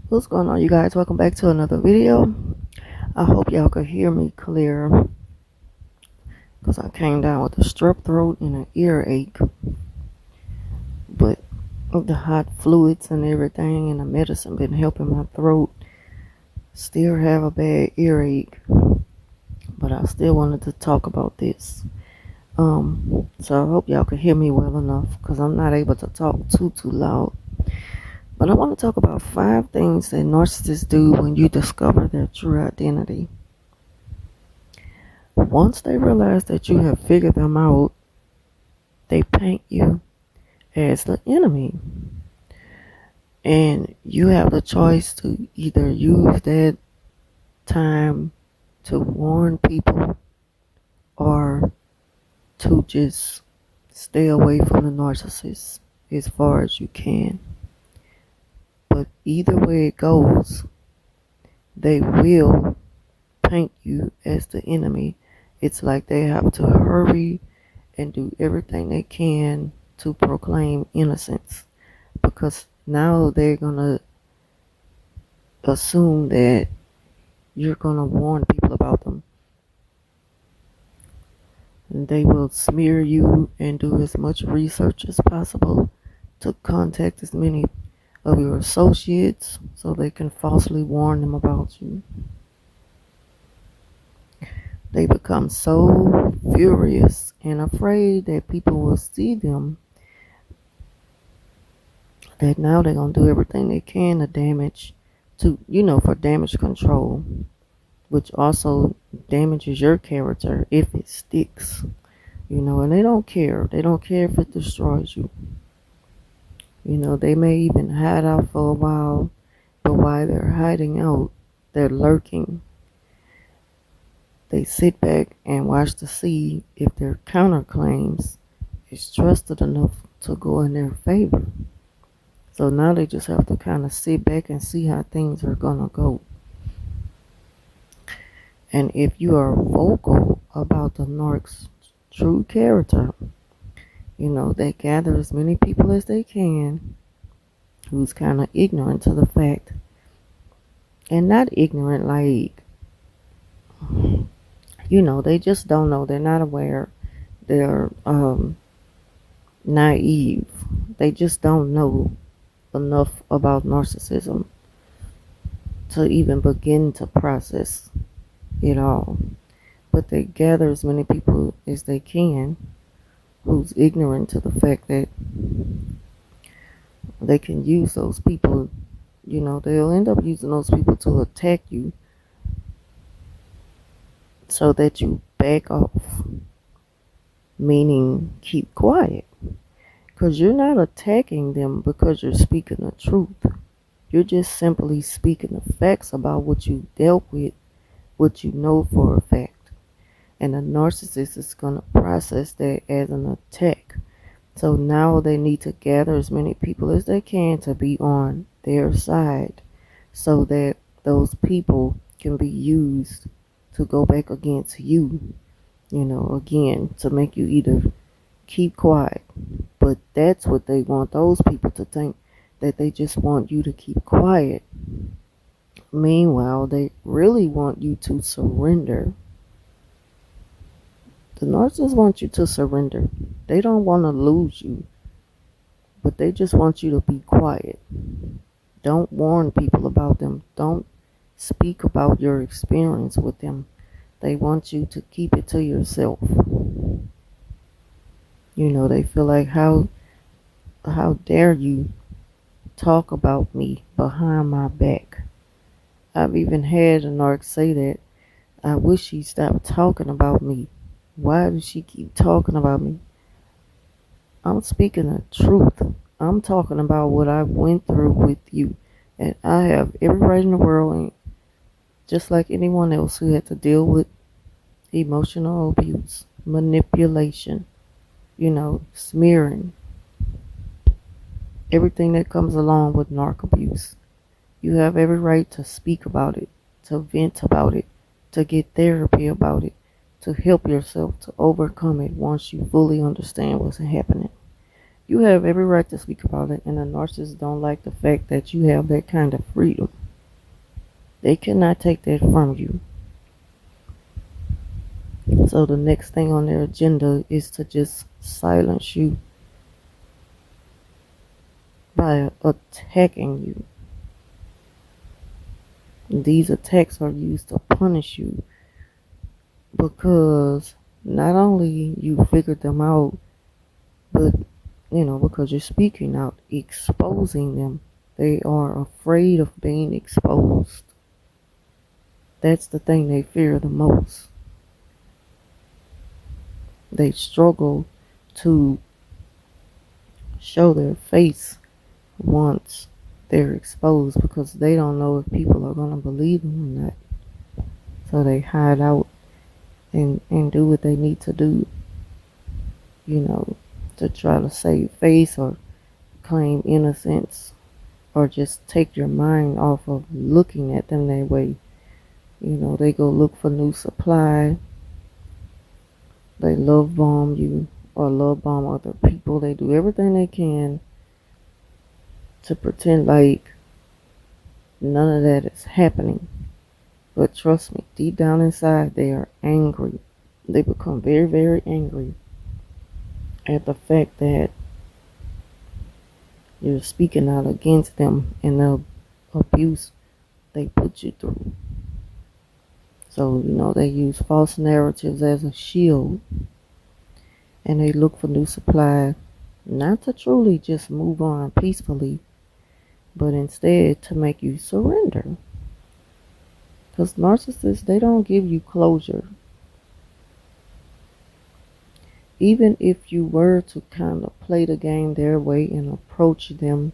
What's going on, you guys? Welcome back to another video. I hope y'all could hear me clear because I came down with a strep throat and an earache, but the hot fluids and everything and the medicine been helping my throat. Still have a bad earache, but I still wanted to talk about this. So I hope y'all can hear me well enough because I'm not able to talk too loud. But I want to talk about 5 things that narcissists do when you discover their true identity. Once they realize that you have figured them out, they paint you as the enemy. And you have the choice to either use that time to warn people or to just stay away from the narcissist as far as you can. But either way it goes, they will paint you as the enemy. It's like they have to hurry and do everything they can to proclaim innocence, because now they're gonna assume that you're gonna warn people about them, and they will smear you and do as much research as possible to contact as many of your associates so they can falsely warn them about you. They become so furious and afraid that people will see them that now they're gonna do everything they can to for damage control, which also damages your character if it sticks. And they don't care. They don't care if it destroys you. They may even hide out for a while, but while they're hiding out, they're lurking. They sit back and watch to see if their counterclaims is trusted enough to go in their favor. So now they just have to kind of sit back and see how things are gonna go. And if you are vocal about the narc's true character, they gather as many people as they can who's kind of ignorant to the fact. And not ignorant like, they just don't know. They're not aware. They're naive. They just don't know enough about narcissism to even begin to process it all. But they gather as many people as they can who's ignorant to the fact that they can use those people. They'll end up using those people to attack you so that you back off, meaning keep quiet. Because you're not attacking them because you're speaking the truth. You're just simply speaking the facts about what you dealt with, what you know for a fact. And the narcissist is going to process that as an attack. So now they need to gather as many people as they can to be on their side so that those people can be used to go back against you, again, to make you either keep quiet. But that's what they want those people to think, that they just want you to keep quiet. Meanwhile, they really want you to surrender. The narcissists want you to surrender. They don't want to lose you, but they just want you to be quiet. Don't warn people about them. Don't speak about your experience with them. They want you to keep it to yourself. They feel like, how dare you talk about me behind my back. I've even had a narc say that. I wish she stopped talking about me. Why does she keep talking about me? I'm speaking the truth. I'm talking about what I went through with you. And I have every right in the world, and just like anyone else who had to deal with emotional abuse, manipulation, smearing, everything that comes along with narc abuse. You have every right to speak about it, to vent about it, to get therapy about it, to help yourself to overcome it once you fully understand what's happening. You have every right to speak about it, and the narcissists don't like the fact that you have that kind of freedom. They cannot take that from you. So the next thing on their agenda is to just silence you by attacking you. These attacks are used to punish you because not only you figured them out, but because you're speaking out, exposing them. They are afraid of being exposed. That's the thing they fear the most. They struggle to show their face once they're exposed because they don't know if people are going to believe them or not. So they hide out and do what they need to do, to try to save face or claim innocence or just take your mind off of looking at them that way. They go look for new supply. They love bomb you or love bomb other people. They do everything they can to pretend like none of that is happening. But trust me, deep down inside, they are angry. They become very, very angry at the fact that you're speaking out against them and the abuse they put you through. So, they use false narratives as a shield and they look for new supply, not to truly just move on peacefully, but instead to make you surrender. Because narcissists, they don't give you closure. Even if you were to kind of play the game their way and approach them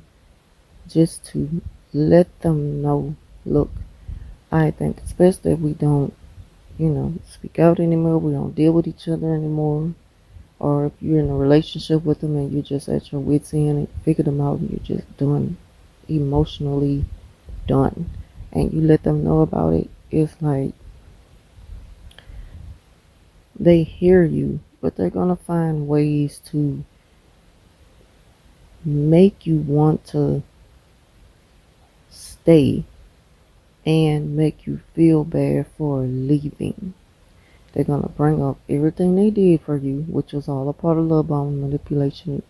just to let them know, look, I think it's best that we don't, speak out anymore. We don't deal with each other anymore. Or if you're in a relationship with them and you're just at your wits' end and you figure them out and you're just done, emotionally done, and you let them know about it, it's like they hear you, but they're going to find ways to make you want to stay and make you feel bad for leaving. They're going to bring up everything they did for you, which was all a part of love bomb manipulation,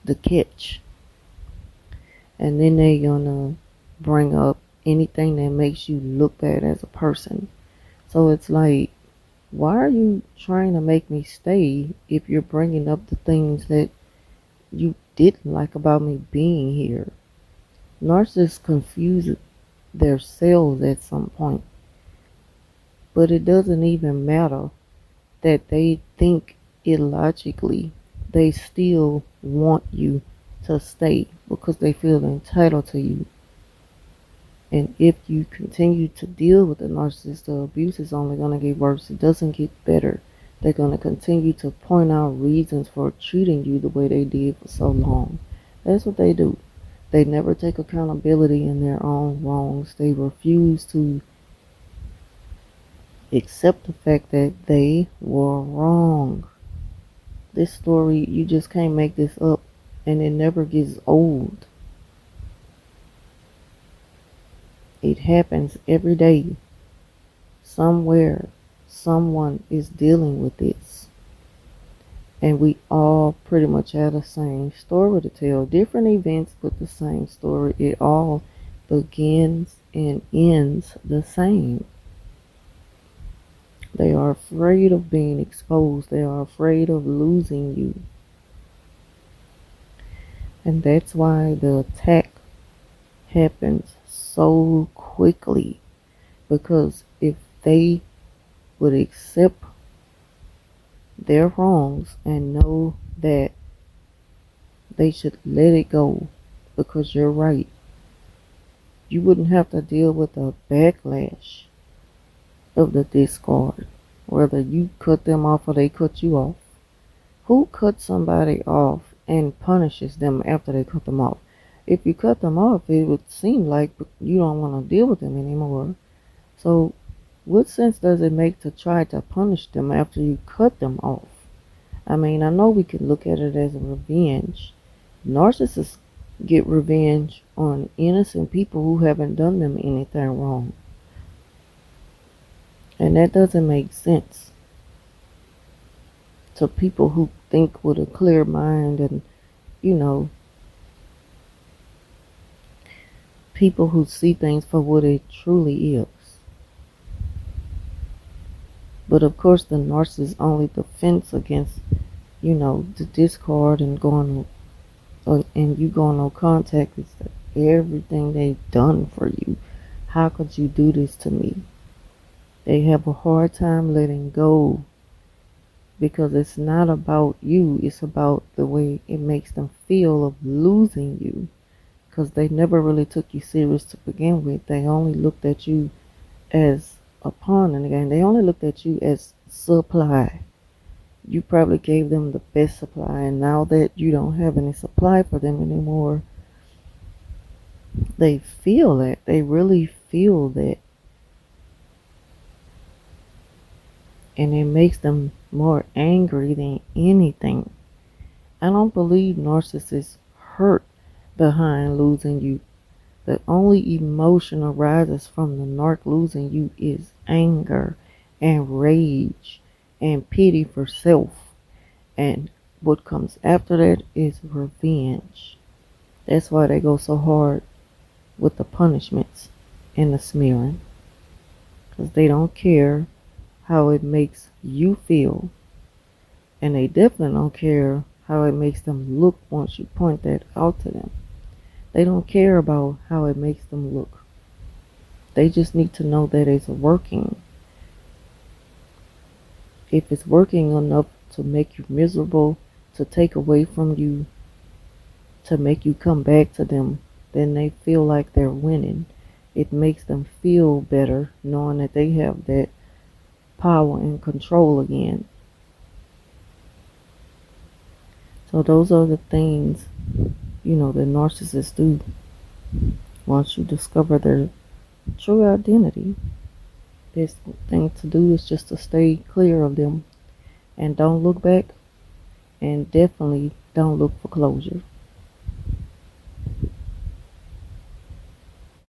the catch. And then they're going to bring up anything that makes you look bad as a person. So it's like, why are you trying to make me stay if you're bringing up the things that you didn't like about me being here? Narcissists confuse themselves at some point. But it doesn't even matter that they think illogically. They still want you to stay because they feel entitled to you. And if you continue to deal with the narcissist, the abuse is only going to get worse. It doesn't get better. They're going to continue to point out reasons for treating you the way they did for so long. That's what they do. They never take accountability in their own wrongs. They refuse to accept the fact that they were wrong. This story, you just can't make this up, and it never gets old. It happens every day. Somewhere, someone is dealing with this. And we all pretty much have the same story to tell. Different events, but the same story. It all begins and ends the same. They are afraid of being exposed. They are afraid of losing you. And that's why the attack happens so quickly. Because if they would accept their wrongs and know that they should let it go because you're right, you wouldn't have to deal with the backlash of the discard, whether you cut them off or they cut you off. Who cuts somebody off and punishes them after they cut them off? If you cut them off, it would seem like you don't want to deal with them anymore. So what sense does it make to try to punish them after you cut them off? I mean, I know we could look at it as a revenge. Narcissists get revenge on innocent people who haven't done them anything wrong. And that doesn't make sense to people who think with a clear mind and, you know, people who see things for what it truly is. But of course, the narcissist's only defense against, the discard and and you going on contact is that everything they've done for you. How could you do this to me? They have a hard time letting go because it's not about you. It's about the way it makes them feel of losing you. Because they never really took you serious to begin with. They only looked at you as a pawn in the game. They only looked at you as supply. You probably gave them the best supply, and now that you don't have any supply for them anymore, they feel that. They really feel that. And it makes them more angry than anything. I don't believe narcissists hurt behind losing you. The only emotion arises from the narc losing you is anger and rage and pity for self. And what comes after that is revenge. That's why they go so hard with the punishments and the smearing. Because they don't care how it makes you feel. And they definitely don't care how it makes them look once you point that out to them. They don't care about how it makes them look. They just need to know that it's working. If it's working enough to make you miserable, to take away from you, to make you come back to them, then they feel like they're winning. It makes them feel better knowing that they have that power and control again. So those are the things, that narcissists do. Once you discover their true identity, best thing to do is just to stay clear of them and don't look back, and definitely don't look for closure.